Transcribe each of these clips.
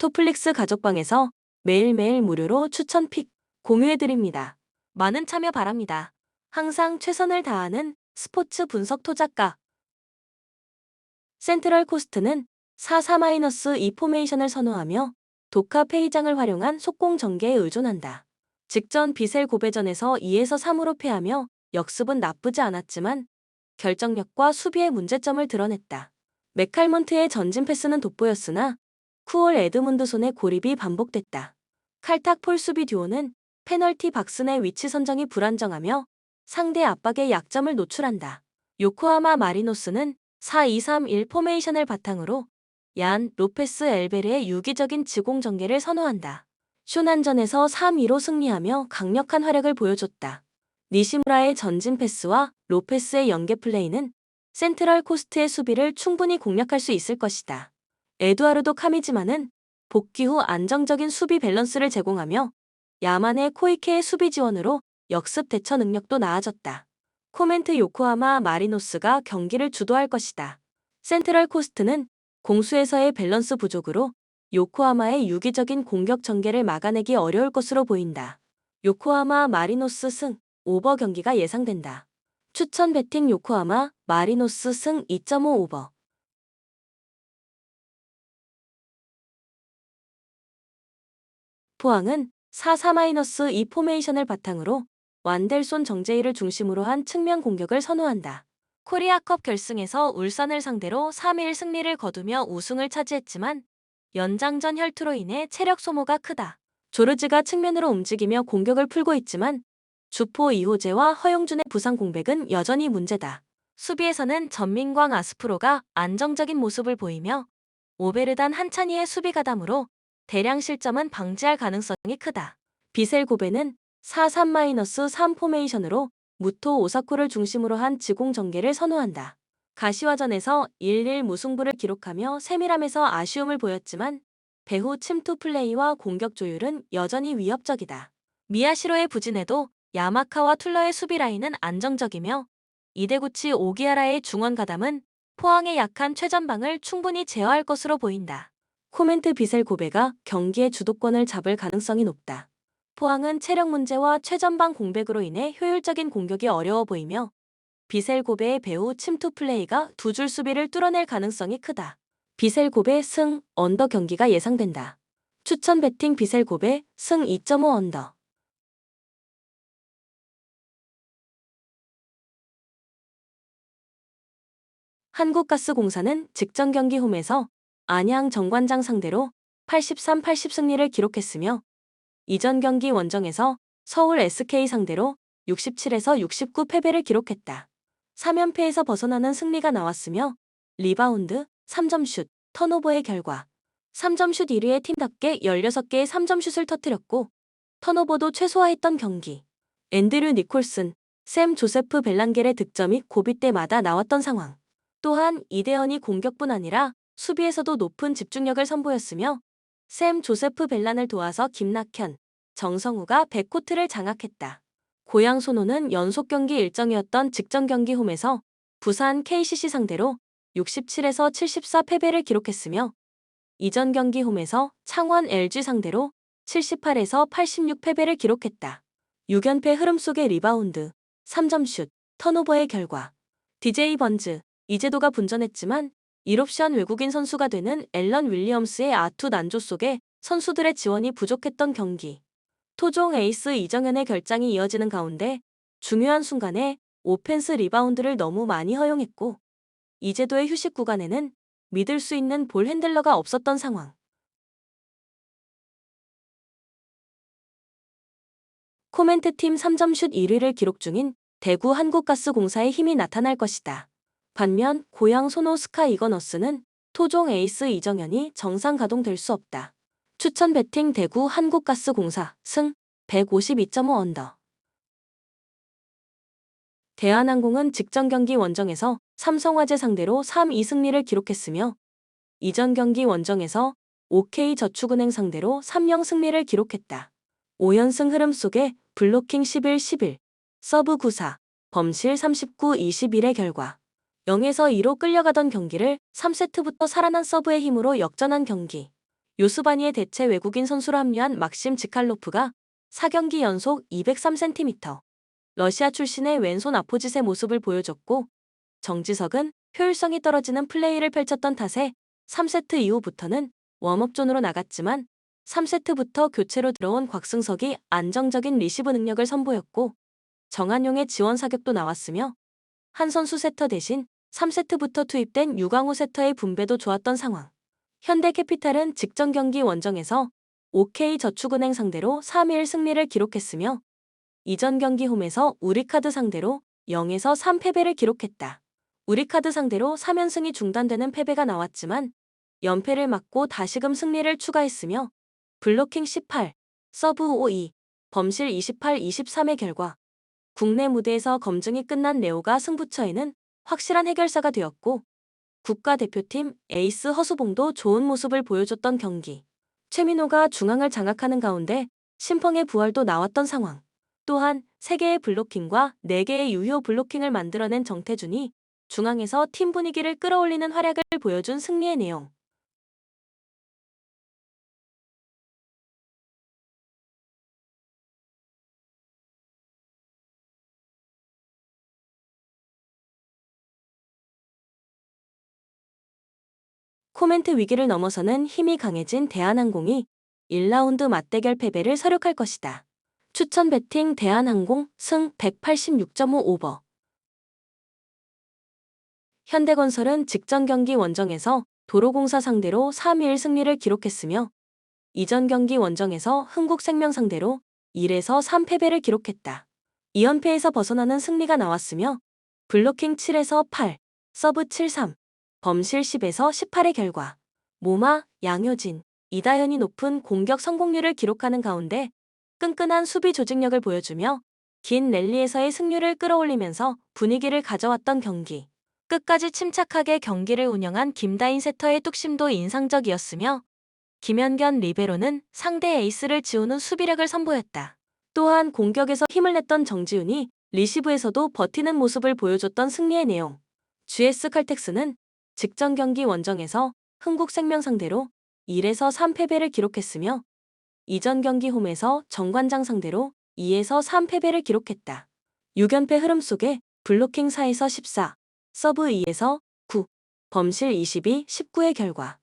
토플릭스 가족방에서 매일매일 무료로 추천 픽 공유해드립니다. 많은 참여 바랍니다. 항상 최선을 다하는 스포츠 분석 토작가. 센트럴 코스트는 4-4-2 포메이션을 선호하며 독화 페이장을 활용한 속공 전개에 의존한다. 직전 비셀 고베전에서 2-3으로 패하며 역습은 나쁘지 않았지만 결정력과 수비의 문제점을 드러냈다. 맥칼먼트의 전진 패스는 돋보였으나 쿠올 에드문드 손의 고립이 반복됐다. 칼탁 폴 수비 듀오는 페널티 박스 내 위치 선정이 불안정하며 상대 압박에 약점을 노출한다. 요코하마 마리노스는 4-2-3-1 포메이션을 바탕으로 얀 로페스 엘베르의 유기적인 지공 전개를 선호한다. 쇼난전에서 3-2로 승리하며 강력한 활약을 보여줬다. 니시무라의 전진 패스와 로페스의 연계 플레이는 센트럴 코스트의 수비를 충분히 공략할 수 있을 것이다. 에두아르도 카미지마는 복귀 후 안정적인 수비 밸런스를 제공하며 야만의 코이케의 수비 지원으로 역습 대처 능력도 나아졌다. 코멘트 요코하마 마리노스가 경기를 주도할 것이다. 센트럴 코스트는 공수에서의 밸런스 부족으로 요코하마의 유기적인 공격 전개를 막아내기 어려울 것으로 보인다. 요코하마 마리노스 승 오버 경기가 예상된다. 추천 베팅 요코하마 마리노스 승 2.5 오버. 포항은 4-4-2 포메이션을 바탕으로 완델손 정재희를 중심으로 한 측면 공격을 선호한다. 코리아컵 결승에서 울산을 상대로 3-1 승리를 거두며 우승을 차지했지만 연장전 혈투로 인해 체력 소모가 크다. 조르지가 측면으로 움직이며 공격을 풀고 있지만 주포 이호재와 허용준의 부상 공백은 여전히 문제다. 수비에서는 전민광 아스프로가 안정적인 모습을 보이며 오베르단 한찬희의 수비 가담으로 대량 실점은 방지할 가능성이 크다. 비셀 고베는 4-3-3 포메이션으로 무토 오사코를 중심으로 한 지공 전개를 선호한다. 가시화전에서 1-1 무승부를 기록하며 세밀함에서 아쉬움을 보였지만 배후 침투 플레이와 공격 조율은 여전히 위협적이다. 미야시로의 부진에도 야마카와 툴러의 수비 라인은 안정적이며 이데구치 오기하라의 중원 가담은 포항의 약한 최전방을 충분히 제어할 것으로 보인다. 코멘트 비셀 고베가 경기의 주도권을 잡을 가능성이 높다. 포항은 체력 문제와 최전방 공백으로 인해 효율적인 공격이 어려워 보이며 비셀 고베의 배후 침투 플레이가 두 줄 수비를 뚫어낼 가능성이 크다. 비셀 고베 승 언더 경기가 예상된다. 추천 베팅 비셀 고베 승 2.5 언더. 한국가스공사는 직전 경기 홈에서 안양 정관장 상대로 83-80 승리를 기록했으며 이전 경기 원정에서 서울 SK 상대로 67-69 패배를 기록했다. 3연패에서 벗어나는 승리가 나왔으며 리바운드, 3점슛, 턴오버의 결과 3점슛 1위의 팀답게 16개의 3점슛을 터뜨렸고 턴오버도 최소화했던 경기. 앤드류 니콜슨, 샘 조세프 벨랑겔의 득점 및 고비 때마다 나왔던 상황. 또한 이대현이 공격뿐 아니라 수비에서도 높은 집중력을 선보였으며 샘 조세프 벨란을 도와서 김낙현, 정성우가 백코트를 장악했다. 고양 소노는 연속 경기 일정이었던 직전 경기 홈에서 부산 KCC 상대로 67-74 패배를 기록했으며 이전 경기 홈에서 창원 LG 상대로 78-86 패배를 기록했다. 6연패 흐름 속의 리바운드, 3점슛, 턴오버의 결과 DJ 번즈, 이재도가 분전했지만 1옵션 외국인 선수가 되는 앨런 윌리엄스의 아투 난조 속에 선수들의 지원이 부족했던 경기. 토종 에이스 이정현의 결장이 이어지는 가운데 중요한 순간에 오펜스 리바운드를 너무 많이 허용했고 이재도의 휴식 구간에는 믿을 수 있는 볼 핸들러가 없었던 상황. 코멘트팀 3점슛 1위를 기록 중인 대구 한국가스공사의 힘이 나타날 것이다. 반면 고양 소노 스카 이거너스는 토종 에이스 이정현이 정상 가동될 수 없다. 추천 베팅 대구 한국가스공사 승 152.5 언더. 대한항공은 직전 경기 원정에서 삼성화재 상대로 3-2 승리를 기록했으며 이전 경기 원정에서 OK저축은행 상대로 3-0 승리를 기록했다. 5연승 흐름 속에 블로킹 11-11, 서브 9-4, 범실 39-21의 결과 0-2로 끌려가던 경기를 3세트부터 살아난 서브의 힘으로 역전한 경기. 요스바니에 대체 외국인 선수로 합류한 막심 지칼로프가 4경기 연속 203cm, 러시아 출신의 왼손 아포짓의 모습을 보여줬고, 정지석은 효율성이 떨어지는 플레이를 펼쳤던 탓에 3세트 이후부터는 웜업존으로 나갔지만 3세트부터 교체로 들어온 곽승석이 안정적인 리시브 능력을 선보였고, 정한용의 지원 사격도 나왔으며 한 선수 세터 대신 3세트부터 투입된 유광호 세터의 분배도 좋았던 상황. 현대캐피탈은 직전 경기 원정에서 OK저축은행 상대로 3-1 승리를 기록했으며 이전 경기 홈에서 우리카드 상대로 0에서 3 패배를 기록했다. 우리카드 상대로 3연승이 중단되는 패배가 나왔지만 연패를 막고 다시금 승리를 추가했으며 블로킹 18, 서브 5-2, 범실 28-23의 결과 국내 무대에서 검증이 끝난 레오가 승부처에는 확실한 해결사가 되었고, 국가대표팀 에이스 허수봉도 좋은 모습을 보여줬던 경기. 최민호가 중앙을 장악하는 가운데 심펑의 부활도 나왔던 상황. 또한 3개의 블로킹과 4개의 유효 블로킹을 만들어낸 정태준이 중앙에서 팀 분위기를 끌어올리는 활약을 보여준 승리의 내용. 코멘트 위기를 넘어서는 힘이 강해진 대한항공이 1라운드 맞대결 패배를 서력할 것이다. 추천 배팅 대한항공 승 186.5 오버. 현대건설은 직전 경기 원정에서 도로공사 상대로 3-1 승리를 기록했으며 이전 경기 원정에서 흥국생명 상대로 1에서 3 패배를 기록했다. 2연패에서 벗어나는 승리가 나왔으며 블로킹 7에서 8, 서브 7-3, 범실 10에서 18의 결과 모마, 양효진, 이다현이 높은 공격 성공률을 기록하는 가운데 끈끈한 수비 조직력을 보여주며 긴 랠리에서의 승률을 끌어올리면서 분위기를 가져왔던 경기. 끝까지 침착하게 경기를 운영한 김다인 세터의 뚝심도 인상적이었으며 김연견 리베로는 상대 에이스를 지우는 수비력을 선보였다. 또한 공격에서 힘을 냈던 정지훈이 리시브에서도 버티는 모습을 보여줬던 승리의 내용. GS 칼텍스는 직전 경기 원정에서 흥국생명 상대로 1에서 3 패배를 기록했으며 이전 경기 홈에서 정관장 상대로 2에서 3 패배를 기록했다. 6연패 흐름 속에 블로킹 4에서 14, 서브 2에서 9, 범실 22, 19의 결과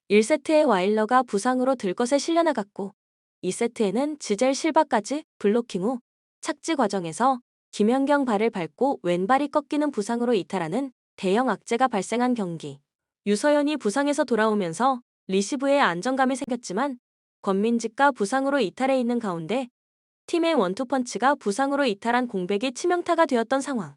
1세트에 와일러가 부상으로 들것에 실려나갔고 2세트에는 지젤 실바까지 블로킹 후 착지 과정에서 김연경 발을 밟고 왼발이 꺾이는 부상으로 이탈하는 대형 악재가 발생한 경기. 유서연이 부상에서 돌아오면서 리시브에 안정감이 생겼지만 권민직가 부상으로 이탈해 있는 가운데 팀의 원투펀치가 부상으로 이탈한 공백이 치명타가 되었던 상황.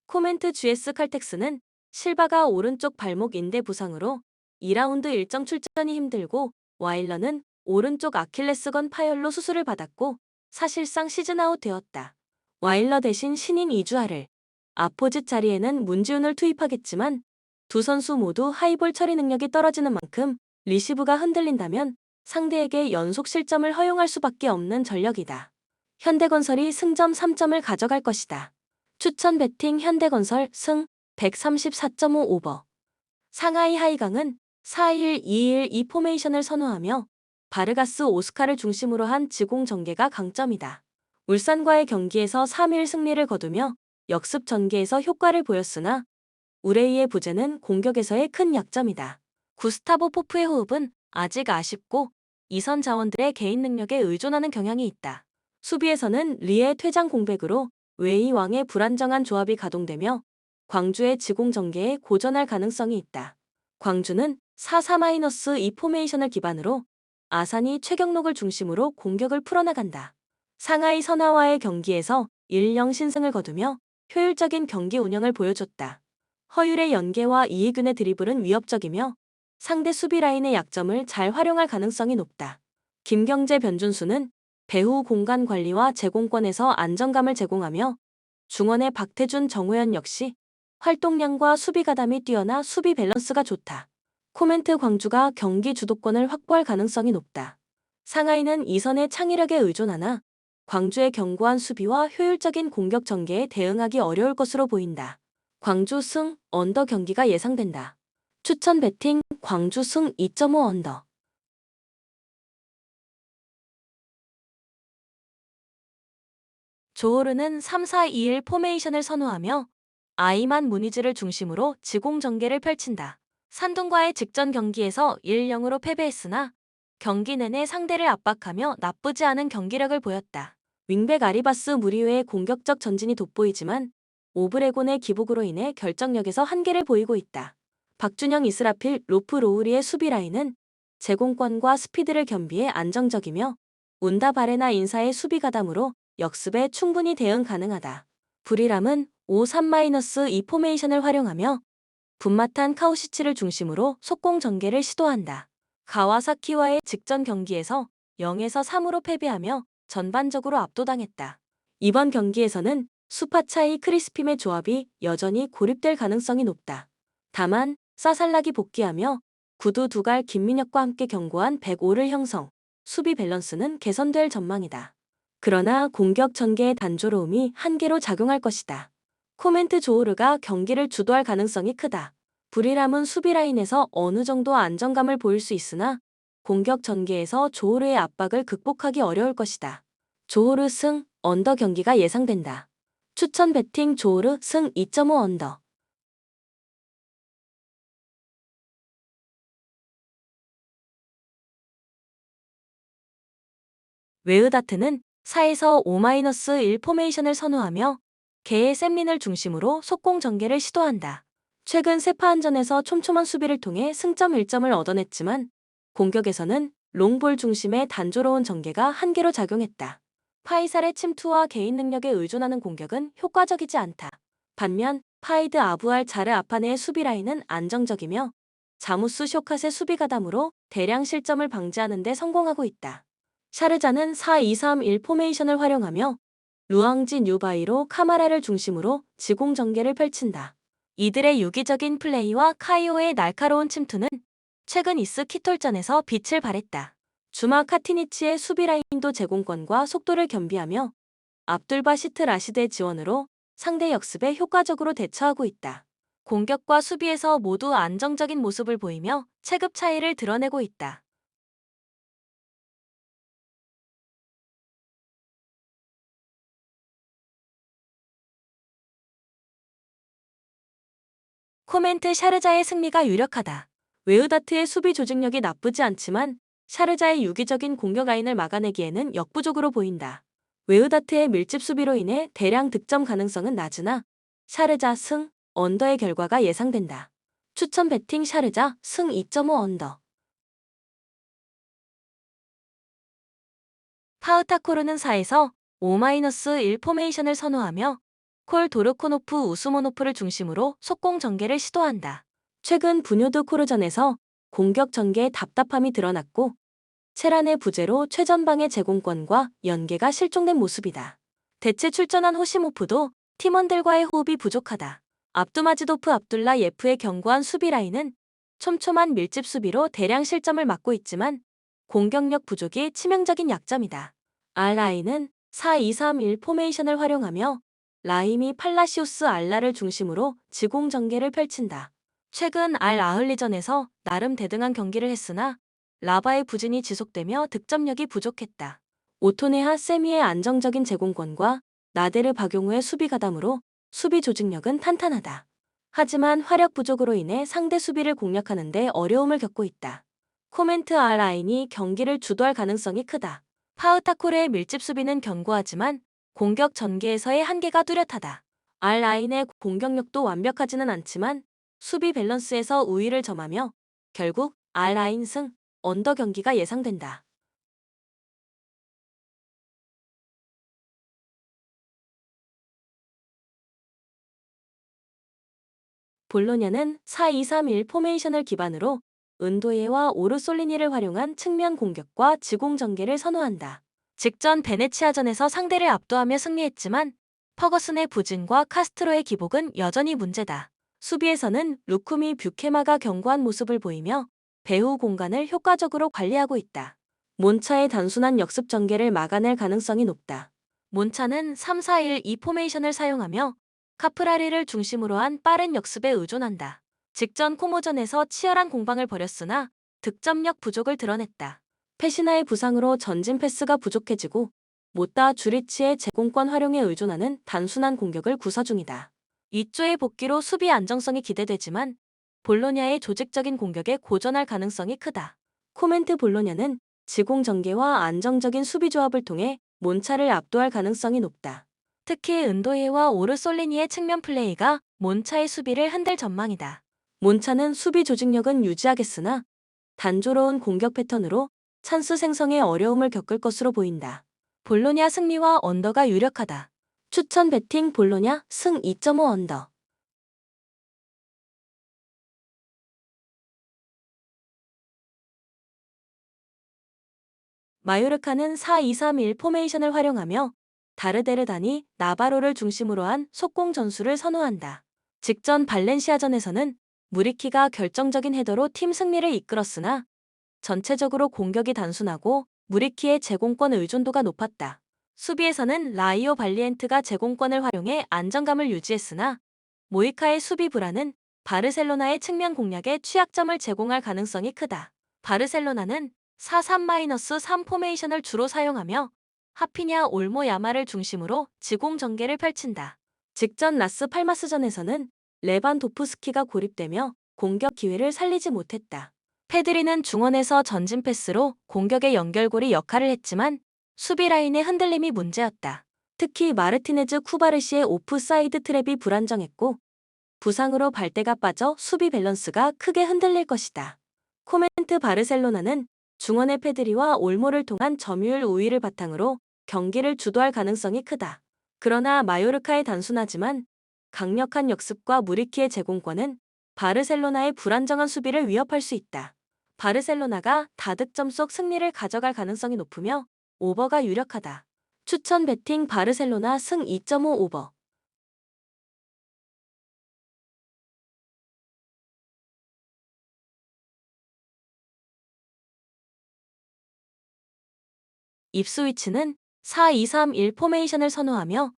코멘트 GS 칼텍스는 실바가 오른쪽 발목 인대 부상으로 2라운드 일정 출전이 힘들고 와일러는 오른쪽 아킬레스건 파열로 수술을 받았고 사실상 시즌아웃 되었다. 와일러 대신 신인 이주하를 아포짓 자리에는 문지훈을 투입하겠지만 두 선수 모두 하이볼 처리 능력이 떨어지는 만큼 리시브가 흔들린다면 상대에게 연속 실점을 허용할 수밖에 없는 전력이다. 현대건설이 승점 3점을 가져갈 것이다. 추천 배팅 현대건설 승 134.5 오버. 상하이 하이강은 4-1-2-1-2 포메이션을 선호하며 바르가스 오스카를 중심으로 한 지공 전개가 강점이다. 울산과의 경기에서 3-1 승리를 거두며 역습 전개에서 효과를 보였으나 우레이의 부재는 공격에서의 큰 약점이다. 구스타보 포프의 호흡은 아직 아쉽고 이선 자원들의 개인 능력에 의존하는 경향이 있다. 수비에서는 리의 퇴장 공백으로 웨이 왕의 불안정한 조합이 가동되며 광주의 지공 전개에 고전할 가능성이 있다. 광주는 4-4-2 포메이션을 기반으로 아산이 최경록을 중심으로 공격을 풀어나간다. 상하이 선화와의 경기에서 1-0 신승을 거두며 효율적인 경기 운영을 보여줬다. 허율의 연계와 이희균의 드리블은 위협적이며 상대 수비 라인의 약점을 잘 활용할 가능성이 높다. 김경재 변준수는 배후 공간 관리와 제공권에서 안정감을 제공하며 중원의 박태준 정우현 역시 활동량과 수비 가담이 뛰어나 수비 밸런스가 좋다. 코멘트 광주가 경기 주도권을 확보할 가능성이 높다. 상하이는 이선의 창의력에 의존하나 광주의 견고한 수비와 효율적인 공격 전개에 대응하기 어려울 것으로 보인다. 광주 승 언더 경기가 예상된다. 추천 배팅 광주 승 2.5 언더. 조호르는 3-4-2-1 포메이션을 선호하며 아이만 무니즈를 중심으로 지공 전개를 펼친다. 산둥과의 직전 경기에서 1-0으로 패배했으나 경기 내내 상대를 압박하며 나쁘지 않은 경기력을 보였다. 윙백 아리바스 무리웨의 공격적 전진이 돋보이지만 오브레곤의 기복으로 인해 결정력에서 한계를 보이고 있다. 박준영 이스라필 로프 로우리의 수비 라인은 제공권과 스피드를 겸비해 안정적이며 운다 바레나 인사의 수비 가담으로 역습에 충분히 대응 가능하다. 브리람은 5-3-2 포메이션을 활용하며 분마탄 카우시치를 중심으로 속공 전개를 시도한다. 가와사키와의 직전 경기에서 0-3으로 패배하며 전반적으로 압도당했다. 이번 경기에서는 수파차이 크리스핌의 조합이 여전히 고립될 가능성이 높다. 다만 사살락이 복귀하며 구두 두갈 김민혁과 함께 견고한 105를 형성, 수비 밸런스는 개선될 전망이다. 그러나 공격 전개의 단조로움이 한계로 작용할 것이다. 코멘트 조오르가 경기를 주도할 가능성이 크다. 브리람은 수비 라인에서 어느 정도 안정감을 보일 수 있으나 공격 전개에서 조오르의 압박을 극복하기 어려울 것이다. 조오르 승 언더 경기가 예상된다. 추천 배팅 조오르 승 2.5 언더. 웨으다트는 4에서 5-1 포메이션을 선호하며 개의 샘린을 중심으로 속공 전개를 시도한다. 최근 세파한전에서 촘촘한 수비를 통해 승점 1점을 얻어냈지만 공격에서는 롱볼 중심의 단조로운 전개가 한계로 작용했다. 파이살의 침투와 개인 능력에 의존하는 공격은 효과적이지 않다. 반면 파이드 아부알 자르 아파네의 수비 라인은 안정적이며 자무스 쇼캇의 수비 가담으로 대량 실점을 방지하는 데 성공하고 있다. 샤르자는 4-2-3-1 포메이션을 활용하며 루앙지 뉴바이로 카마라를 중심으로 지공 전개를 펼친다. 이들의 유기적인 플레이와 카이오의 날카로운 침투는 최근 이스 키톨전에서 빛을 발했다. 주마 카티니치의 수비 라인도 제공권과 속도를 겸비하며 압둘바시트 라시드의 지원으로 상대 역습에 효과적으로 대처하고 있다. 공격과 수비에서 모두 안정적인 모습을 보이며 체급 차이를 드러내고 있다. 코멘트 샤르자의 승리가 유력하다. 웨으다트의 수비 조직력이 나쁘지 않지만 샤르자의 유기적인 공격 라인을 막아내기에는 역부족으로 보인다. 웨으다트의 밀집 수비로 인해 대량 득점 가능성은 낮으나 샤르자 승 언더의 결과가 예상된다. 추천 배팅 샤르자 승 2.5 언더. 파우타코르는 4에서 5-1 포메이션을 선호하며 콜 도르코노프 우스모노프를 중심으로 속공 전개를 시도한다. 최근 부뇨드 코르전에서 공격 전개에 답답함이 드러났고 체란의 부재로 최전방의 제공권과 연계가 실종된 모습이다. 대체 출전한 호시모프도 팀원들과의 호흡이 부족하다. 압두마지도프 압둘라 예프의 견고한 수비 라인은 촘촘한 밀집 수비로 대량 실점을 막고 있지만 공격력 부족이 치명적인 약점이다. 알라인은 4-2-3-1 포메이션을 활용하며 라임이 팔라시오스 알라를 중심으로 지공 전개를 펼친다. 최근 알 아흘리전에서 나름 대등한 경기를 했으나 라바의 부진이 지속되며 득점력이 부족했다. 오토네하 세미의 안정적인 제공권과 나데르 박용우의 수비 가담으로 수비 조직력은 탄탄하다. 하지만 화력 부족으로 인해 상대 수비를 공략하는 데 어려움을 겪고 있다. 코멘트 알라인이 경기를 주도할 가능성이 크다. 파우타코르의 밀집 수비는 견고하지만 공격 전개에서의 한계가 뚜렷하다. 알라인의 공격력도 완벽하지는 않지만 수비 밸런스에서 우위를 점하며 결국 알라인 승 언더 경기가 예상된다. 볼로냐는 4-2-3-1 포메이션을 기반으로 은도예와 오르솔리니를 활용한 측면 공격과 지공 전개를 선호한다. 직전 베네치아전에서 상대를 압도하며 승리했지만 퍼거슨의 부진과 카스트로의 기복은 여전히 문제다. 수비에서는 루쿠미 뷰케마가 견고한 모습을 보이며 배후 공간을 효과적으로 관리하고 있다. 몬차의 단순한 역습 전개를 막아낼 가능성이 높다. 몬차는 3-4-1-2 포메이션을 사용하며 카프라리를 중심으로 한 빠른 역습에 의존한다. 직전 코모전에서 치열한 공방을 벌였으나 득점력 부족을 드러냈다. 페시나의 부상으로 전진 패스가 부족해지고 못다 주리치의 제공권 활용에 의존하는 단순한 공격을 구사 중이다. 이조의 복귀로 수비 안정성이 기대되지만 볼로냐의 조직적인 공격에 고전할 가능성이 크다. 코멘트 볼로냐는 지공 전개와 안정적인 수비 조합을 통해 몬차를 압도할 가능성이 높다. 특히 은도이와 오르솔리니의 측면 플레이가 몬차의 수비를 흔들 전망이다. 몬차는 수비 조직력은 유지하겠으나 단조로운 공격 패턴으로 찬스 생성에 어려움을 겪을 것으로 보인다. 볼로냐 승리와 언더가 유력하다. 추천 베팅 볼로냐 승 2.5 언더. 마요르카는 4-2-3-1 포메이션을 활용하며 다르데르다니 나바로를 중심으로 한 속공 전술을 선호한다. 직전 발렌시아전에서는 무리키가 결정적인 헤더로 팀 승리를 이끌었으나 전체적으로 공격이 단순하고 무리키의 제공권 의존도가 높았다. 수비에서는 라이오 발리엔트가 제공권을 활용해 안정감을 유지했으나 모이카의 수비 불안은 바르셀로나의 측면 공략에 취약점을 제공할 가능성이 크다. 바르셀로나는 4-3-3 포메이션을 주로 사용하며 하피냐 올모 야마를 중심으로 지공 전개를 펼친다. 직전 라스 팔마스전에서는 레반도프스키가 고립되며 공격 기회를 살리지 못했다. 페드리는 중원에서 전진 패스로 공격의 연결고리 역할을 했지만 수비 라인의 흔들림이 문제였다. 특히 마르티네즈 쿠바르시의 오프사이드 트랩이 불안정했고 부상으로 발대가 빠져 수비 밸런스가 크게 흔들릴 것이다. 코멘트 바르셀로나는 중원의 페드리와 올모를 통한 점유율 우위를 바탕으로 경기를 주도할 가능성이 크다. 그러나 마요르카의 단순하지만 강력한 역습과 무리키의 제공권은 바르셀로나의 불안정한 수비를 위협할 수 있다. 바르셀로나가 다득점 속 승리를 가져갈 가능성이 높으며 오버가 유력하다. 추천 베팅 바르셀로나 승 2.5 오버. 입스위치는 4-2-3-1 포메이션을 선호하며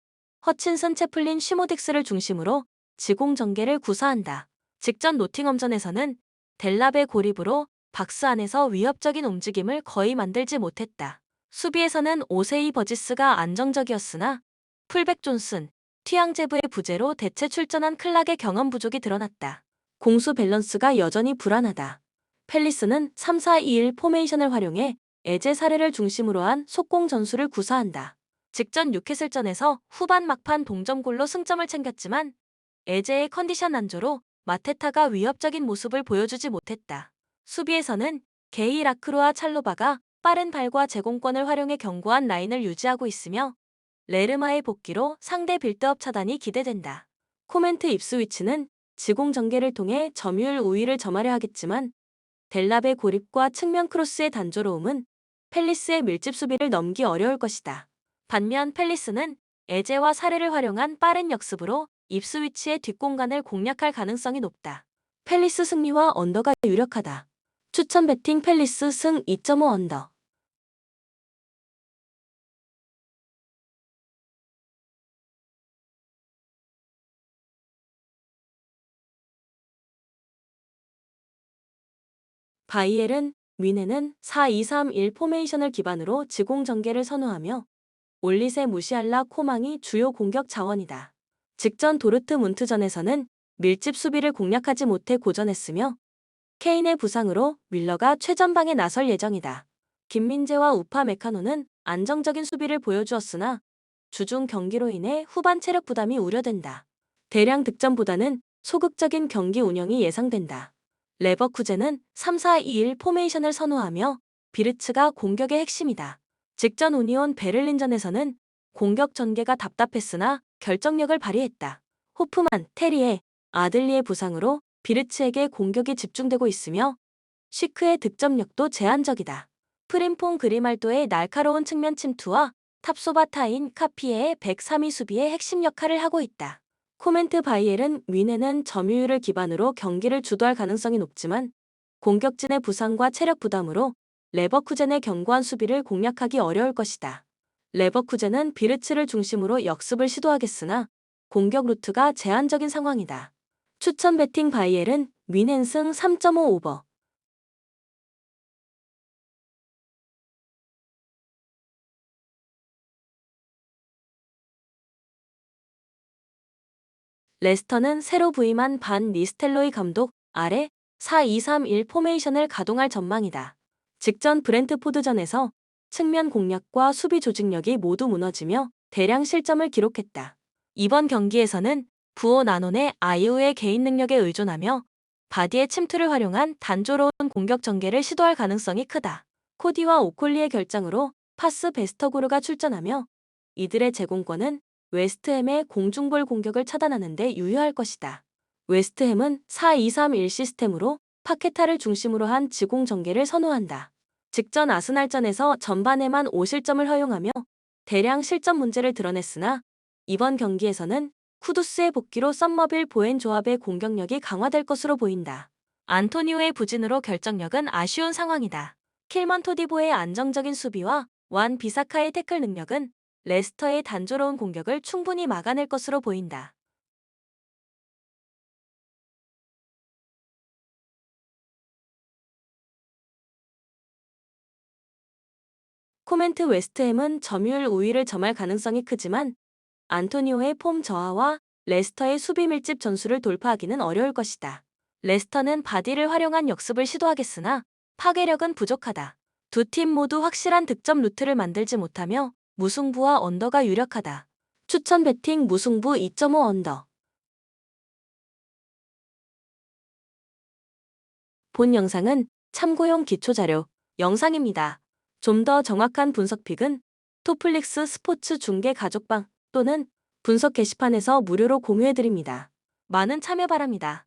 허친슨 채플린 쉬모딕스를 중심으로 지공 전개를 구사한다. 직전 노팅엄전에서는 델랍의 고립으로 박스 안에서 위협적인 움직임을 거의 만들지 못했다. 수비에서는 오세이 버지스가 안정적이었으나 풀백 존슨, 튀앙제브의 부재로 대체 출전한 클락의 경험 부족이 드러났다. 공수 밸런스가 여전히 불안하다. 펠리스는 3-4-2-1 포메이션을 활용해 에제 사례를 중심으로 한 속공 전술을 구사한다. 직전 뉴캐슬전에서 후반 막판 동점골로 승점을 챙겼지만 에제의 컨디션 난조로 마테타가 위협적인 모습을 보여주지 못했다. 수비에서는 게이 라크로와 찰로바가 빠른 발과 제공권을 활용해 견고한 라인을 유지하고 있으며 레르마의 복귀로 상대 빌드업 차단이 기대된다. 코멘트 입스위치는 지공 전개를 통해 점유율 우위를 점하려 하겠지만 델랍의 고립과 측면 크로스의 단조로움은 펠리스의 밀집 수비를 넘기 어려울 것이다. 반면 펠리스는 에제와 사례를 활용한 빠른 역습으로 입스위치의 뒷공간을 공략할 가능성이 높다. 펠리스 승리와 언더가 유력하다. 추천 베팅 펠리스 승 2.5 언더. 바이엘은 뮌헨은 4-2-3-1 포메이션을 기반으로 지공 전개를 선호하며 올리세 무시알라 코망이 주요 공격 자원이다. 직전 도르트문트전에서는 밀집 수비를 공략하지 못해 고전했으며 케인의 부상으로 윌러가 최전방에 나설 예정이다. 김민재와 우파 메카노는 안정적인 수비를 보여주었으나 주중 경기로 인해 후반 체력 부담이 우려된다. 대량 득점보다는 소극적인 경기 운영이 예상된다. 레버쿠젠은 3-4-2-1 포메이션을 선호하며 비르츠가 공격의 핵심이다. 직전 우니온 베를린전에서는 공격 전개가 답답했으나 결정력을 발휘했다. 호프만, 테리에, 아들리의 부상으로 비르츠에게 공격이 집중되고 있으며 시크의 득점력도 제한적이다. 프림퐁 그리말도의 날카로운 측면 침투와 탑소바타인 카피에의 103위 수비의 핵심 역할을 하고 있다. 코멘트 바이엘은 뮌헨은 점유율을 기반으로 경기를 주도할 가능성이 높지만 공격진의 부상과 체력 부담으로 레버쿠젠의 견고한 수비를 공략하기 어려울 것이다. 레버쿠젠은 비르츠를 중심으로 역습을 시도하겠으나 공격 루트가 제한적인 상황이다. 추천 베팅 바이엘은 윈앤승 3.5 오버. 레스터는 새로 부임한 반 니스텔로이 감독 아래 4-2-3-1 포메이션을 가동할 전망이다. 직전 브렌트포드전에서 측면 공략과 수비 조직력이 모두 무너지며 대량 실점을 기록했다. 이번 경기에서는 부오 나논의 아이우의 개인 능력에 의존하며 바디의 침투를 활용한 단조로운 공격 전개를 시도할 가능성이 크다. 코디와 오콜리의 결장으로 파스 베스터고르가 출전하며 이들의 제공권은 웨스트햄의 공중볼 공격을 차단하는 데 유효할 것이다. 웨스트햄은 4-2-3-1 시스템으로 파케타를 중심으로 한 지공 전개를 선호한다. 직전 아스날전에서 전반에만 5실점을 허용하며 대량 실점 문제를 드러냈으나 이번 경기에서는 쿠두스의 복귀로 썸머빌 보엔 조합의 공격력이 강화될 것으로 보인다. 안토니오의 부진으로 결정력은 아쉬운 상황이다. 킬먼 토디보의 안정적인 수비와 완 비사카의 태클 능력은 레스터의 단조로운 공격을 충분히 막아낼 것으로 보인다. 코멘트 웨스트햄은 점유율 우위를 점할 가능성이 크지만 안토니오의 폼 저하와 레스터의 수비 밀집 전술을 돌파하기는 어려울 것이다. 레스터는 바디를 활용한 역습을 시도하겠으나 파괴력은 부족하다. 두 팀 모두 확실한 득점 루트를 만들지 못하며 무승부와 언더가 유력하다. 추천 베팅 무승부 2.5 언더. 본 영상은 참고용 기초자료 영상입니다. 좀 더 정확한 분석픽은 토플릭스 스포츠 중계 가족방 또는 분석 게시판에서 무료로 공유해드립니다. 많은 참여 바랍니다.